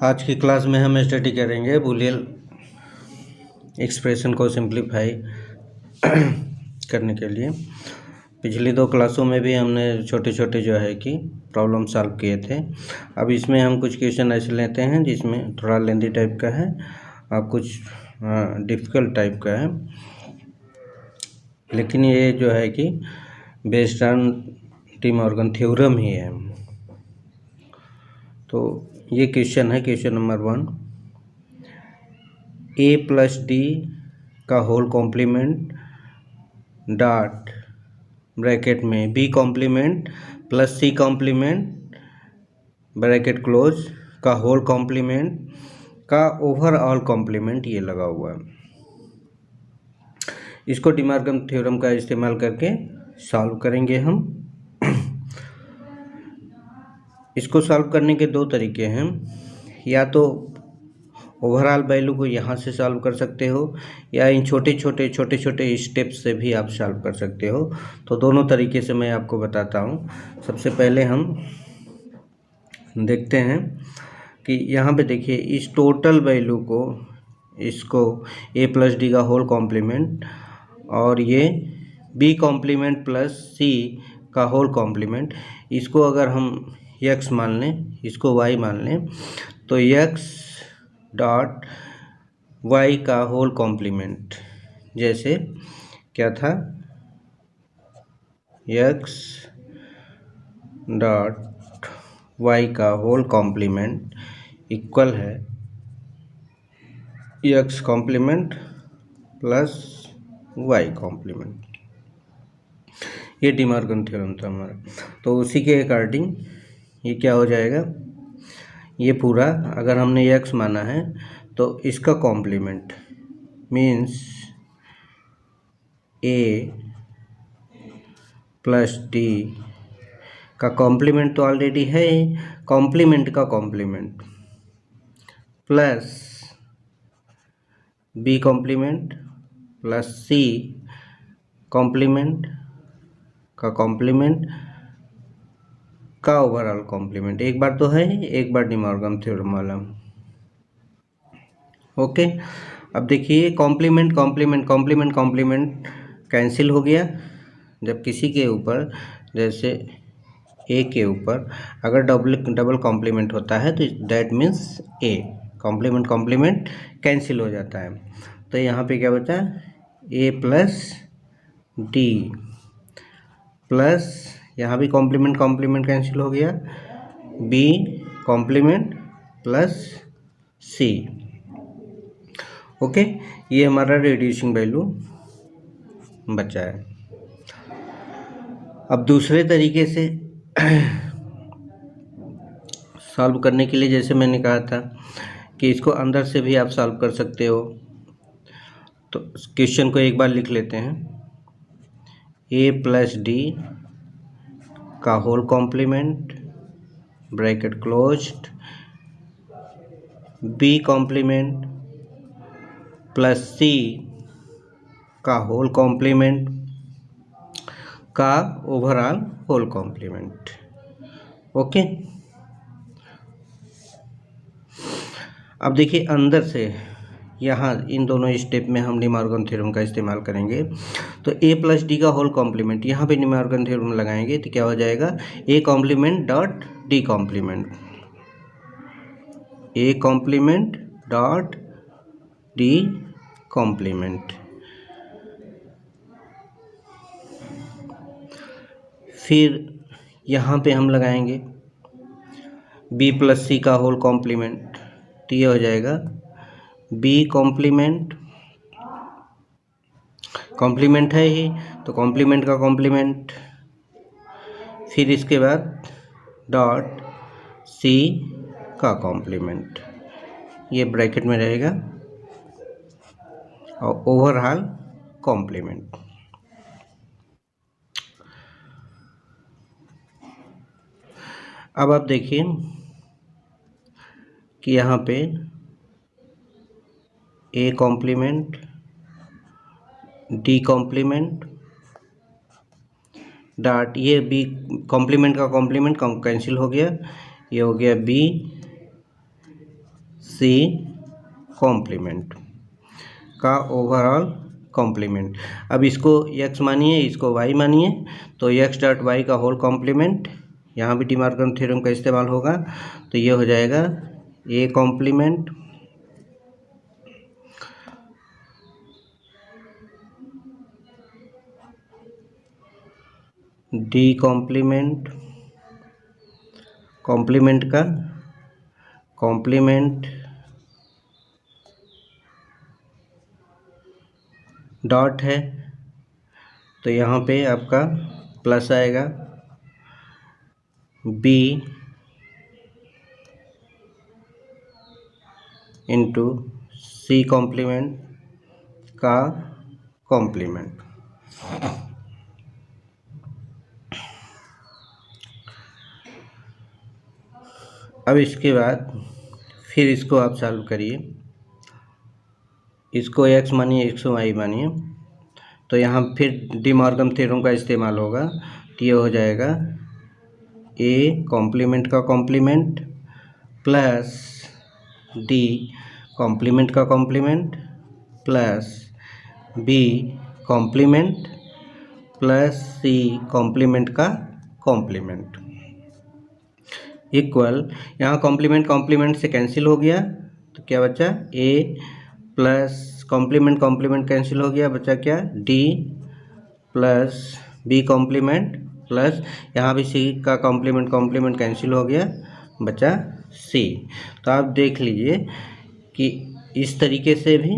आज की क्लास में हम स्टडी करेंगे बूलियन एक्सप्रेशन को सिंप्लीफाई करने के लिए। पिछली दो क्लासों में भी हमने छोटे छोटे जो है कि प्रॉब्लम सॉल्व किए थे। अब इसमें हम कुछ क्वेश्चन ऐसे लेते हैं जिसमें थोड़ा लेंदी टाइप का है और कुछ डिफ़िकल्ट टाइप का है, लेकिन ये जो है कि based on De Morgan theorem ही है। तो ये क्वेश्चन है, question number 1, a plus D का होल कॉम्प्लीमेंट डॉट ब्रैकेट में b complement plus c complement bracket close का होल कॉम्प्लीमेंट का ओवरऑल कॉम्प्लीमेंट ये लगा हुआ है। इसको डी मॉर्गन थ्योरम का इस्तेमाल करके सॉल्व करेंगे हम। इसको सॉल्व करने के दो तरीके हैं, या तो ओवरऑल वैल्यू को यहाँ से सॉल्व कर सकते हो या इन छोटे छोटे स्टेप से भी आप सॉल्व कर सकते हो। तो दोनों तरीके से मैं आपको बताता हूँ। सबसे पहले हम देखते हैं कि यहाँ पे देखिए इस टोटल वैल्यू को, इसको a प्लस डी का होल कॉम्प्लीमेंट और ये b कॉम्प्लीमेंट प्लस c का होल कॉम्प्लीमेंट, इसको अगर हम x मान लें, इसको y मान लें, तो x डॉट y का होल कॉम्प्लीमेंट, जैसे क्या था, x डॉट y का होल कॉम्प्लीमेंट इक्वल है x complement plus y complement. ये डी मॉर्गन थ्योरम था हमारा। तो उसी के अकॉर्डिंग ये क्या हो जाएगा, ये पूरा अगर हमने x माना है तो इसका complement means a plus D का कॉम्प्लीमेंट तो ऑलरेडी है, कॉम्प्लीमेंट का complement plus b complement plus c complement का कॉम्प्लीमेंट का ओवरऑल कॉम्प्लीमेंट। एक बार तो है, एक बार डी मॉर्गन थ्योरम वाला। ओके, अब देखिए complement complement complement complement cancel हो गया जब किसी के ऊपर, जैसे ए के ऊपर अगर डबल कॉम्प्लीमेंट होता है तो that means A, complement complement cancel हो जाता है। तो यहाँ पे क्या बचा, ए प्लस डी प्लस, यहाँ भी कॉम्प्लीमेंट कॉम्प्लीमेंट कैंसिल हो गया, बी कॉम्प्लीमेंट प्लस सी। ओके, ये हमारा रिड्यूसिंग वैल्यू बचा है। अब दूसरे तरीके से सॉल्व करने के लिए, जैसे मैंने कहा था कि इसको अंदर से भी आप सॉल्व कर सकते हो। तो क्वेश्चन को एक बार लिख लेते हैं, ए प्लस डी का whole complement bracket closed, b complement plus c का होल कॉम्प्लीमेंट का ओवरऑल होल कॉम्प्लीमेंट। ओके, अब देखिए अंदर से यहाँ इन दोनों स्टेप में हम डी मॉर्गन थ्योरम का इस्तेमाल करेंगे। तो a प्लस डी का होल कॉम्प्लीमेंट, यहाँ पे डी मॉर्गन थ्योरम लगाएंगे तो क्या हो जाएगा, a complement dot D complement, a complement dot D complement. फिर यहाँ पे हम लगाएंगे b प्लस सी का होल कॉम्प्लीमेंट, तो ये हो जाएगा b कॉम्प्लीमेंट, कॉम्प्लीमेंट है ही तो कॉम्प्लीमेंट का कॉम्प्लीमेंट, फिर इसके बाद डॉट c का कॉम्प्लीमेंट, ये ब्रैकेट में रहेगा, और ओवरऑल कॉम्प्लीमेंट। अब आप देखिए कि यहाँ पे a complement D complement dot, ये बी कॉम्प्लीमेंट का कॉम्प्लीमेंट कैंसिल हो गया, ये हो गया बी सी कॉम्प्लीमेंट का ओवरऑल कॉम्प्लीमेंट। अब इसको x मानिए, इसको y मानिए, तो x डॉट वाई का होल कॉम्प्लीमेंट, यहाँ भी डी मॉर्गन थ्योरम का इस्तेमाल होगा, तो ये हो जाएगा a complement D complement, complement का कॉम्प्लीमेंट डॉट है, तो यहाँ पे आपका प्लस आएगा, b इंटू सी कॉम्प्लीमेंट का कॉम्प्लीमेंट। अब इसके बाद फिर इसको आप सॉल्व करिए, इसको x मानिए, इसको y मानिए, तो यहाँ फिर डी मॉर्गन थ्योरम का इस्तेमाल होगा, तो ये हो जाएगा a कॉम्प्लीमेंट का कॉम्प्लीमेंट प्लस d कॉम्प्लीमेंट का complement plus b complement plus c complement का कॉम्प्लीमेंट इक्वल, यहाँ कॉम्प्लीमेंट कॉम्प्लीमेंट से कैंसिल हो गया, तो क्या बचा a plus complement complement cancel हो गया, बचा क्या d plus b complement plus यहाँ भी c का कॉम्प्लीमेंट कॉम्प्लीमेंट कैंसिल हो गया, बचा c। तो आप देख लीजिए कि इस तरीके से भी,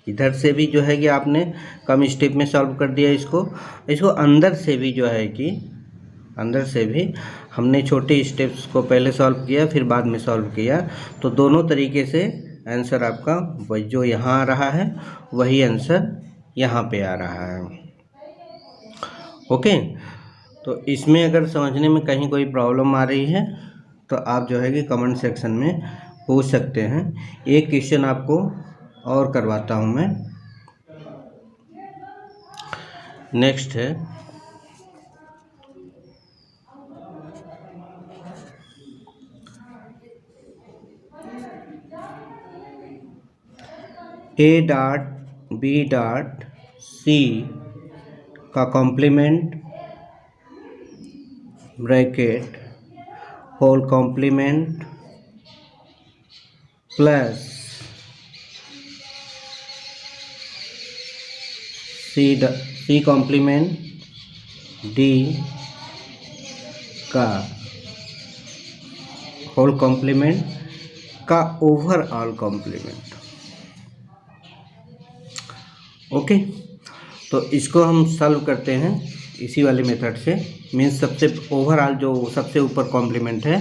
इधर से भी जो है कि आपने कम स्टेप में सॉल्व कर दिया इसको अंदर से भी जो है कि अंदर से भी हमने छोटे स्टेप्स को पहले सॉल्व किया फिर बाद में सॉल्व किया, तो दोनों तरीके से आंसर आपका वही जो यहाँ आ रहा है वही आंसर यहाँ पे आ रहा है। ओके, तो इसमें अगर समझने में कहीं कोई प्रॉब्लम आ रही है तो आप जो है कि कमेंट सेक्शन में पूछ सकते हैं। एक क्वेश्चन आपको और करवाता हूँ मैं, नेक्स्ट है a dot b dot c का complement bracket whole complement plus c complement d का होल कॉम्प्लीमेंट का ओवरऑल कॉम्प्लीमेंट। ओके, तो इसको हम सॉल्व करते हैं इसी वाले मेथड से, मीन्स सबसे ओवरऑल जो सबसे ऊपर कॉम्प्लीमेंट है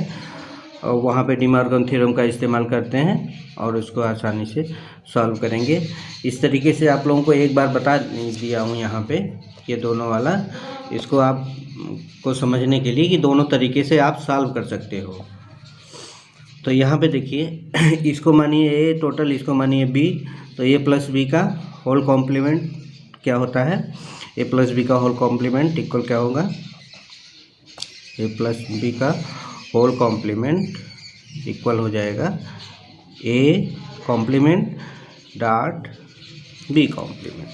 वहाँ पे डी मॉर्गन थ्योरम का इस्तेमाल करते हैं और उसको आसानी से सॉल्व करेंगे। इस तरीके से आप लोगों को एक बार बता दिया हूँ यहाँ पे ये दोनों वाला, इसको आप को समझने के लिए कि दोनों तरीके से आप सॉल्व कर सकते हो। तो यहाँ पे देखिए इसको मानिए a टोटल, इसको मानिए b, तो a प्लस बी का होल कॉम्प्लीमेंट क्या होता है, a प्लस बी का होल कॉम्प्लीमेंट इक्वल क्या होगा, a प्लस बी का होल कॉम्प्लीमेंट इक्वल हो जाएगा a complement dot b complement.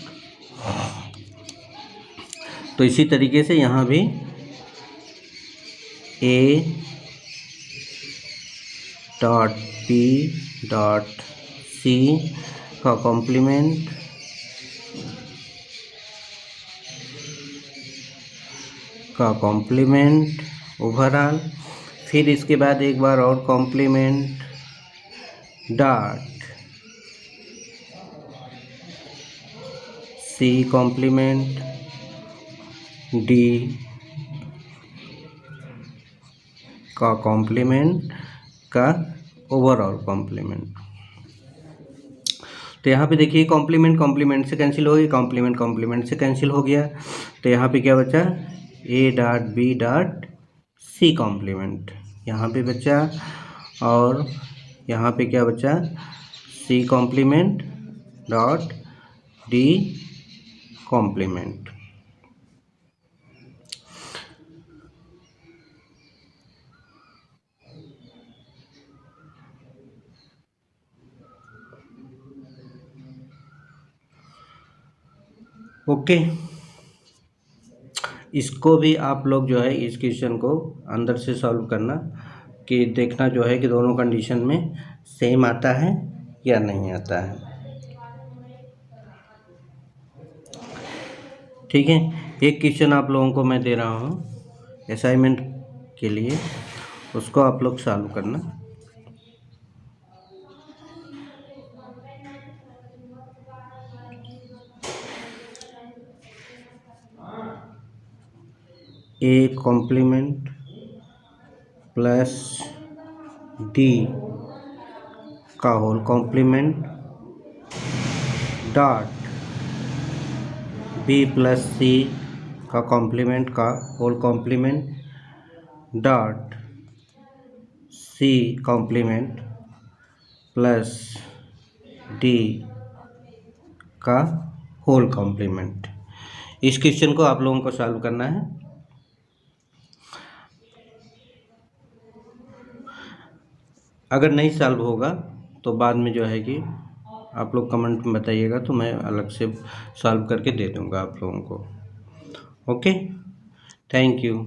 तो इसी तरीके से यहाँ भी a dot b dot c का कॉम्प्लीमेंट ओवरऑल, फिर इसके बाद एक बार और complement dot c complement d का कॉम्प्लीमेंट का ओवरऑल कॉम्प्लीमेंट। तो यहाँ पे देखिए कॉम्प्लीमेंट कॉम्प्लीमेंट से कैंसिल हो गई, कॉम्प्लीमेंट कॉम्प्लीमेंट से कैंसिल हो गया, तो यहाँ पे क्या बचा a dot b dot c complement यहाँ पे बचा, और यहाँ पे क्या बचा c complement dot d complement. Okay, इसको भी आप लोग जो है इस क्वेश्चन को अंदर से सॉल्व करना कि देखना जो है कि दोनों कंडीशन में सेम आता है या नहीं आता है। ठीक है, एक क्वेश्चन आप लोगों को मैं दे रहा हूँ असाइनमेंट के लिए, उसको आप लोग सॉल्व करना। ए कॉम्प्लीमेंट प्लस डी का whole complement dot b plus c का कॉम्प्लीमेंट का whole complement dot c complement plus D का होल कॉम्प्लीमेंट। इस क्वेश्चन को आप लोगों को सॉल्व करना है। अगर नहीं सॉल्व होगा तो बाद में जो है कि आप लोग कमेंट में बताइएगा, तो मैं अलग से सॉल्व करके दे दूंगा आप लोगों को। Okay, thank you.